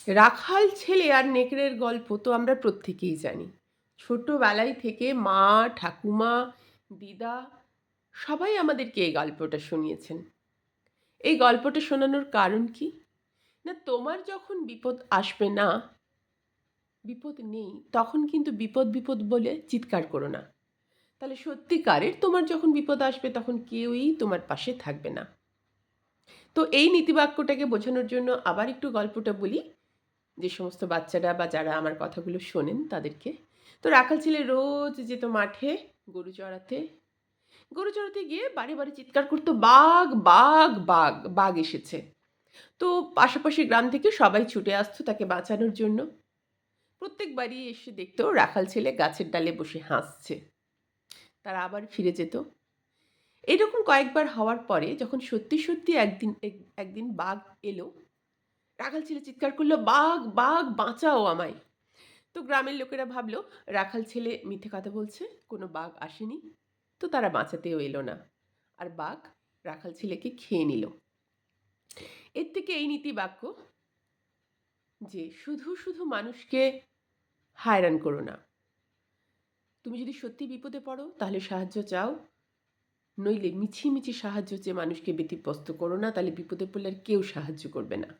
রাখাল ছেলে আর নেকড়ের গল্প তো আমরা প্রত্যেকেই জানি। ছোটবেলায় থেকে মা, ঠাকুমা, দিদা সবাই আমাদেরকে এই গল্পটা শুনিয়েছেন। এই গল্পটা শোনানোর কারণ কি? না, তোমার যখন বিপদ আসবে না, বিপদ নেই, তখন কিন্তু বিপদ বিপদ বলে চিৎকার করো না। তাহলে সত্যিকারের তোমার যখন বিপদ আসবে তখন কেউই তোমার পাশে থাকবে না। তো এই নীতিবাক্যটাকে বোঝানোর জন্য আবার একটু গল্পটা বলি, যে সমস্ত বাচ্চারা বা যারা আমার কথাগুলো শোনেন তাদেরকে। তো রাখাল ছেলে রোজ যেত মাঠে গরু চড়াতে। গরু চড়াতে গিয়ে বাড়ি বাড়ি চিৎকার করতো, বাঘ বাঘ বাঘ, বাঘ এসেছে। তো পাশাপাশি গ্রাম থেকে সবাই ছুটে আসতো তাকে বাঁচানোর জন্য। প্রত্যেকবারই এসে দেখতো রাখাল ছেলে গাছের ডালে বসে হাসছে। তারা আবার ফিরে যেত। এরকম কয়েকবার হওয়ার পরে যখন সত্যি সত্যি একদিন বাঘ এলো, রাখাল ছেলে চিৎকার করলো, বাঘ বাঘ বাঁচাও আমায়। তো গ্রামের লোকেরা ভাবলো রাখাল ছেলে মিথ্যে কথা বলছে, কোনো বাঘ আসেনি। তো তারা বাঁচাতেও এলো না, আর বাঘ রাখাল ছেলেকে খেয়ে নিল। এর থেকে এই নীতি বাক্য, যে শুধু শুধু মানুষকে হায়রান করো না। তুমি যদি সত্যি বিপদে পড়ো তাহলে সাহায্য চাও, নইলে মিছিমিছি সাহায্য চেয়ে মানুষকে ব্যতিব্যস্ত করো না, তাহলে বিপদে পড়লে আর কেউ সাহায্য করবে না।